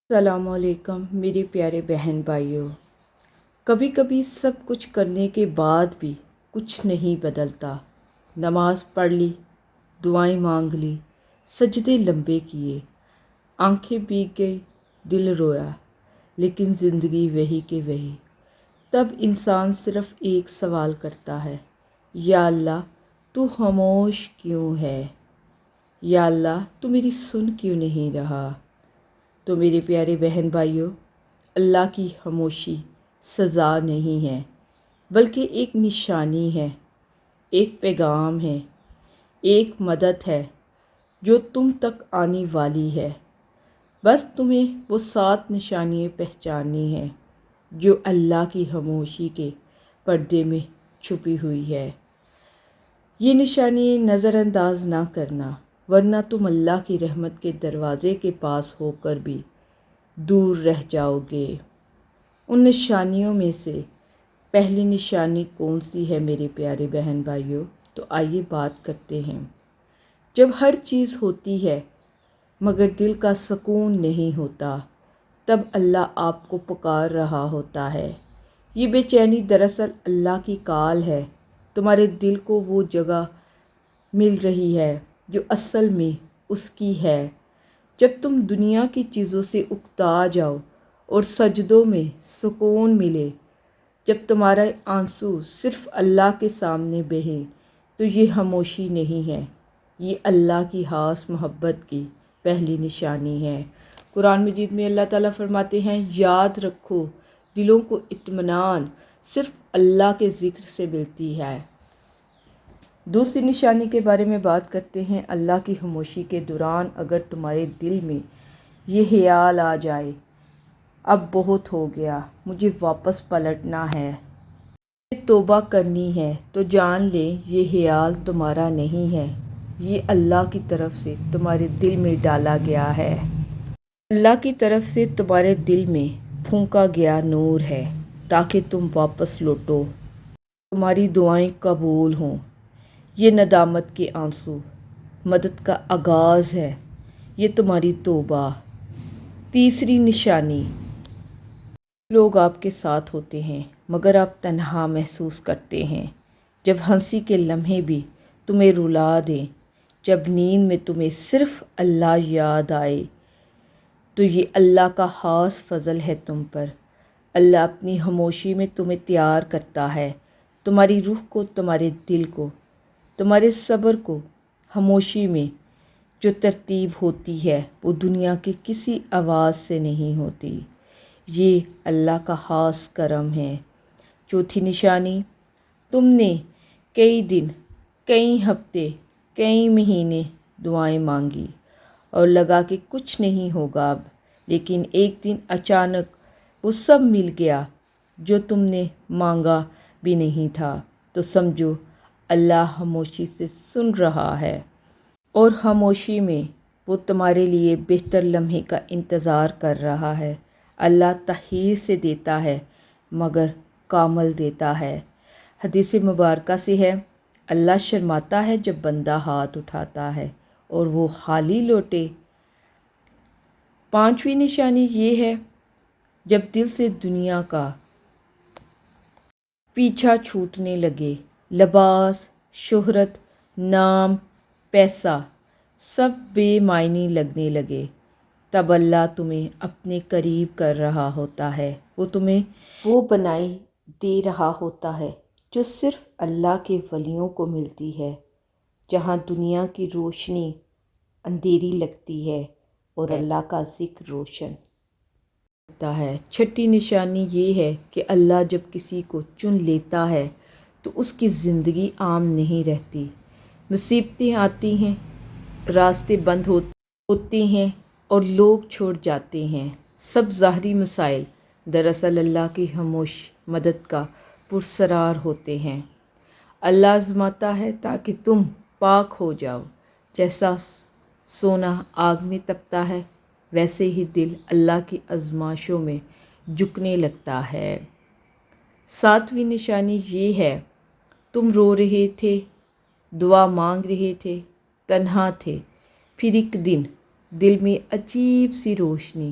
السلام علیکم میرے پیارے بہن بھائیوں۔ کبھی کبھی سب کچھ کرنے کے بعد بھی کچھ نہیں بدلتا۔ نماز پڑھ لی، دعائیں مانگ لی، سجدے لمبے کیے، آنکھیں بھیگ گئی، دل رویا، لیکن زندگی وہی کہ وہی۔ تب انسان صرف ایک سوال کرتا ہے، یا اللہ تو خاموش کیوں ہے؟ یا اللہ تو میری سن کیوں نہیں رہا؟ تو میرے پیارے بہن بھائیوں، اللہ کی خاموشی سزا نہیں ہے، بلکہ ایک نشانی ہے، ایک پیغام ہے، ایک مدد ہے جو تم تک آنے والی ہے۔ بس تمہیں وہ 7 نشانیاں پہچاننی ہیں جو اللہ کی خاموشی کے پردے میں چھپی ہوئی ہے۔ یہ نشانیاں نظر انداز نہ کرنا، ورنہ تم اللہ کی رحمت کے دروازے کے پاس ہو کر بھی دور رہ جاؤ گے۔ ان نشانیوں میں سے پہلی نشانی کون سی ہے میرے پیارے بہن بھائیوں؟ تو آئیے بات کرتے ہیں۔ جب ہر چیز ہوتی ہے مگر دل کا سکون نہیں ہوتا، تب اللہ آپ کو پکار رہا ہوتا ہے۔ یہ بے چینی دراصل اللہ کی کال ہے۔ تمہارے دل کو وہ جگہ مل رہی ہے جو اصل میں اس کی ہے۔ جب تم دنیا کی چیزوں سے اکتا جاؤ اور سجدوں میں سکون ملے، جب تمہارا آنسو صرف اللہ کے سامنے بہے، تو یہ خاموشی نہیں ہے، یہ اللہ کی خاص محبت کی پہلی نشانی ہے۔ قرآن مجید میں اللہ تعالیٰ فرماتے ہیں، یاد رکھو دلوں کو اطمینان صرف اللہ کے ذکر سے ملتی ہے۔ دوسری نشانی کے بارے میں بات کرتے ہیں۔ اللہ کی خاموشی کے دوران اگر تمہارے دل میں یہ خیال آ جائے، اب بہت ہو گیا، مجھے واپس پلٹنا ہے، مجھے توبہ کرنی ہے، تو جان لیں یہ خیال تمہارا نہیں ہے، یہ اللہ کی طرف سے تمہارے دل میں ڈالا گیا ہے۔ اللہ کی طرف سے تمہارے دل میں پھونکا گیا نور ہے تاکہ تم واپس لوٹو، تمہاری دعائیں قبول ہوں۔ یہ ندامت کے آنسو مدد کا آغاز ہے، یہ تمہاری توبہ۔ تیسری نشانی، لوگ آپ کے ساتھ ہوتے ہیں مگر آپ تنہا محسوس کرتے ہیں۔ جب ہنسی کے لمحے بھی تمہیں رلا دیں، جب نیند میں تمہیں صرف اللہ یاد آئے، تو یہ اللہ کا خاص فضل ہے تم پر۔ اللہ اپنی خاموشی میں تمہیں تیار کرتا ہے، تمہاری روح کو، تمہارے دل کو، تمہارے صبر کو۔ خاموشی میں جو ترتیب ہوتی ہے وہ دنیا کی کسی آواز سے نہیں ہوتی، یہ اللہ کا خاص کرم ہے۔ چوتھی نشانی، تم نے کئی دن، کئی ہفتے، کئی مہینے دعائیں مانگی اور لگا کہ کچھ نہیں ہوگا اب، لیکن ایک دن اچانک وہ سب مل گیا جو تم نے مانگا بھی نہیں تھا، تو سمجھو اللہ خاموشی سے سن رہا ہے، اور خاموشی میں وہ تمہارے لیے بہتر لمحے کا انتظار کر رہا ہے۔ اللہ تاخیر سے دیتا ہے مگر کامل دیتا ہے۔ حدیث مبارکہ سے ہے، اللہ شرماتا ہے جب بندہ ہاتھ اٹھاتا ہے اور وہ خالی لوٹے۔ پانچویں نشانی یہ ہے، جب دل سے دنیا کا پیچھا چھوٹنے لگے، لباس، شہرت، نام، پیسہ سب بے معنی لگنے لگے، تب اللہ تمہیں اپنے قریب کر رہا ہوتا ہے۔ وہ تمہیں وہ بنائی دے رہا ہوتا ہے جو صرف اللہ کے ولیوں کو ملتی ہے، جہاں دنیا کی روشنی اندھیری لگتی ہے اور اللہ کا ذکر روشن ہوتا ہے۔ چھٹی نشانی یہ ہے کہ اللہ جب کسی کو چن لیتا ہے تو اس کی زندگی عام نہیں رہتی۔ مصیبتیں آتی ہیں، راستے بند ہوتے ہیں اور لوگ چھوڑ جاتے ہیں۔ سب ظاہری مسائل دراصل اللہ کی خاموش مدد کا پراسرار ہوتے ہیں۔ اللہ آزماتا ہے تاکہ تم پاک ہو جاؤ۔ جیسا سونا آگ میں تپتا ہے، ویسے ہی دل اللہ کی آزمائشوں میں جھکنے لگتا ہے۔ ساتویں نشانی یہ ہے، تم رو رہے تھے، دعا مانگ رہے تھے، تنہا تھے، پھر ایک دن دل میں عجیب سی روشنی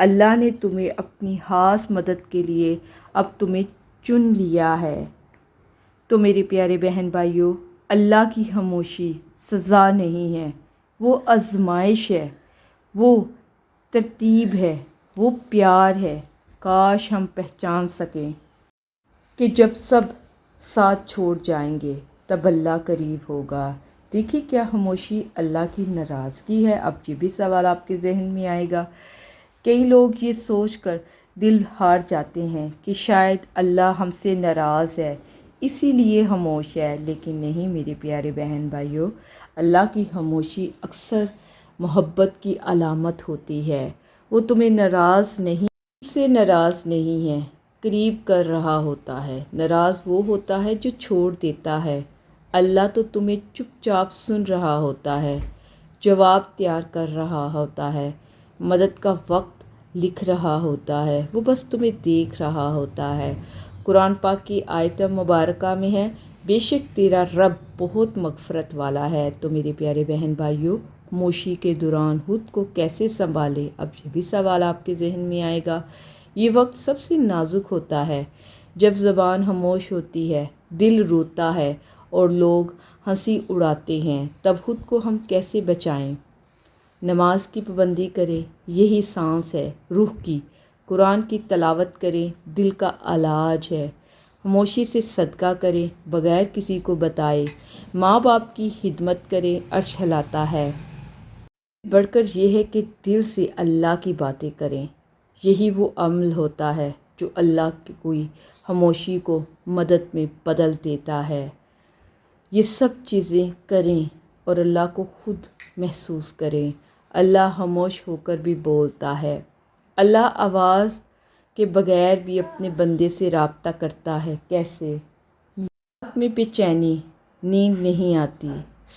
اللہ نے تمہیں اپنی خاص مدد کے لیے اب تمہیں چن لیا ہے۔ تو میرے پیارے بہن بھائیوں، اللہ کی خاموشی سزا نہیں ہے، وہ آزمائش ہے، وہ ترتیب ہے، وہ پیار ہے۔ کاش ہم پہچان سکیں کہ جب سب ساتھ چھوڑ جائیں گے تب اللہ قریب ہوگا۔ دیکھیے کیا خاموشی اللہ کی ناراضگی ہے؟ اب یہ بھی سوال آپ کے ذہن میں آئے گا۔ کئی لوگ یہ سوچ کر دل ہار جاتے ہیں کہ شاید اللہ ہم سے ناراض ہے اسی لیے خاموش ہے، لیکن نہیں میرے پیارے بہن بھائیوں، اللہ کی خاموشی اکثر محبت کی علامت ہوتی ہے۔ وہ تمہیں ناراض نہیں ہے، قریب کر رہا ہوتا ہے۔ ناراض وہ ہوتا ہے جو چھوڑ دیتا ہے۔ اللہ تو تمہیں چپ چاپ سن رہا ہوتا ہے، جواب تیار کر رہا ہوتا ہے، مدد کا وقت لکھ رہا ہوتا ہے، وہ بس تمہیں دیکھ رہا ہوتا ہے۔ قرآن پاک کی آیت مبارکہ میں ہے، بے شک تیرا رب بہت مغفرت والا ہے۔ تو میرے پیارے بہن بھائیوں، خاموشی کے دوران خود کو کیسے سنبھالے؟ اب یہ بھی سوال آپ کے ذہن میں آئے گا۔ یہ وقت سب سے نازک ہوتا ہے، جب زبان خاموش ہوتی ہے، دل روتا ہے اور لوگ ہنسی اڑاتے ہیں، تب خود کو ہم کیسے بچائیں؟ نماز کی پابندی کریں، یہی سانس ہے روح کی۔ قرآن کی تلاوت کریں، دل کا علاج ہے۔ خاموشی سے صدقہ کریں، بغیر کسی کو بتائے۔ ماں باپ کی خدمت کریں، عرش ہلاتا ہے۔ بڑھ کر یہ ہے کہ دل سے اللہ کی باتیں کریں، یہی وہ عمل ہوتا ہے جو اللہ کی کوئی خاموشی کو مدد میں بدل دیتا ہے۔ یہ سب چیزیں کریں اور اللہ کو خود محسوس کریں۔ اللہ خاموش ہو کر بھی بولتا ہے۔ اللہ آواز کے بغیر بھی اپنے بندے سے رابطہ کرتا ہے۔ کیسے؟ رات میں بے چینی، نیند نہیں آتی،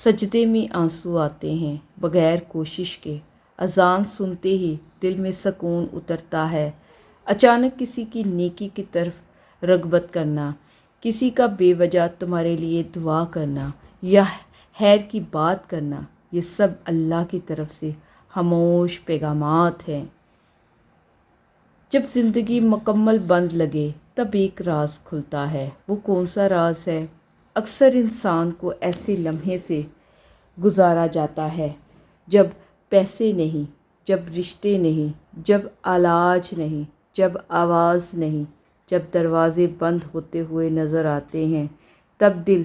سجدے میں آنسو آتے ہیں بغیر کوشش کے، اذان سنتے ہی دل میں سکون اترتا ہے۔ اچانک کسی کی نیکی کی طرف رغبت کرنا، کسی کا بے وجہ تمہارے لیے دعا کرنا یا خیر کی بات کرنا، یہ سب اللہ کی طرف سے خاموش پیغامات ہیں۔ جب زندگی مکمل بند لگے تب ایک راز کھلتا ہے۔ وہ کون سا راز ہے؟ اکثر انسان کو ایسے لمحے سے گزارا جاتا ہے جب پیسے نہیں، جب رشتے نہیں، جب علاج نہیں، جب آواز نہیں، جب دروازے بند ہوتے ہوئے نظر آتے ہیں، تب دل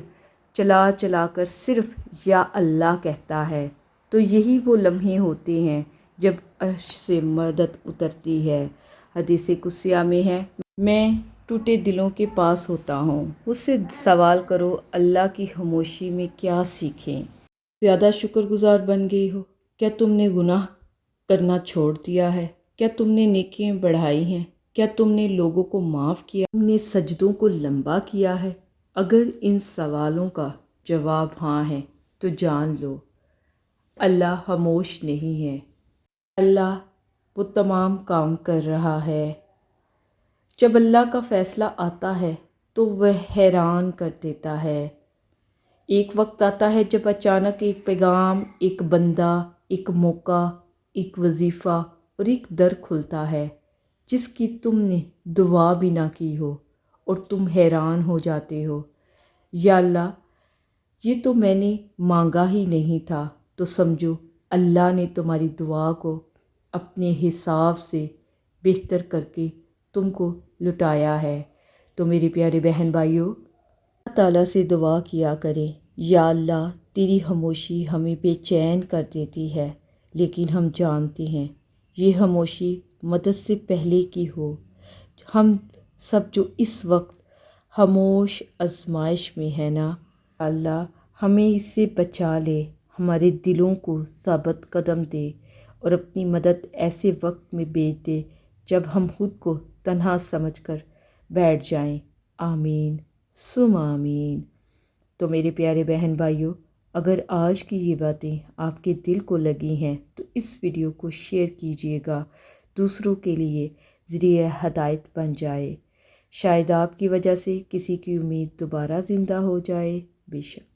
چلا چلا کر صرف یا اللہ کہتا ہے۔ تو یہی وہ لمحے ہوتے ہیں جب عرش سے مدد اترتی ہے۔ حدیث قدسی میں ہے، میں ٹوٹے دلوں کے پاس ہوتا ہوں، اس سے سوال کرو اللہ کی خاموشی میں کیا سیکھیں؟ زیادہ شکر گزار بن گئی ہو؟ کیا تم نے گناہ کرنا چھوڑ دیا ہے؟ کیا تم نے نیکیاں بڑھائی ہیں؟ کیا تم نے لوگوں کو معاف کیا؟ تم نے سجدوں کو لمبا کیا ہے؟ اگر ان سوالوں کا جواب ہاں ہے تو جان لو اللہ خاموش نہیں ہے، اللہ وہ تمام کام کر رہا ہے۔ جب اللہ کا فیصلہ آتا ہے تو وہ حیران کر دیتا ہے۔ ایک وقت آتا ہے جب اچانک ایک پیغام، ایک بندہ، ایک موقع، ایک وظیفہ اور ایک در کھلتا ہے جس کی تم نے دعا بھی نہ کی ہو، اور تم حیران ہو جاتے ہو، یا اللہ یہ تو میں نے مانگا ہی نہیں تھا۔ تو سمجھو اللہ نے تمہاری دعا کو اپنے حساب سے بہتر کر کے تم کو لٹایا ہے۔ تو میرے پیارے بہن بھائیوں، اللہ تعالیٰ سے دعا کیا کریں، یا اللہ تیری خاموشی ہمیں بے چین کر دیتی ہے، لیکن ہم جانتے ہیں یہ خاموشی مدد سے پہلے کی ہو۔ ہم سب جو اس وقت خاموش آزمائش میں ہے نا، اللہ ہمیں اس سے بچا لے، ہمارے دلوں کو ثابت قدم دے اور اپنی مدد ایسے وقت میں بھیج دے جب ہم خود کو تنہا سمجھ کر بیٹھ جائیں۔ آمین ثم آمین۔ تو میرے پیارے بہن بھائیوں، اگر آج کی یہ باتیں آپ کے دل کو لگی ہیں تو اس ویڈیو کو شیئر کیجیے گا، دوسروں کے لیے ذریعہ ہدایت بن جائے۔ شاید آپ کی وجہ سے کسی کی امید دوبارہ زندہ ہو جائے۔ بے شک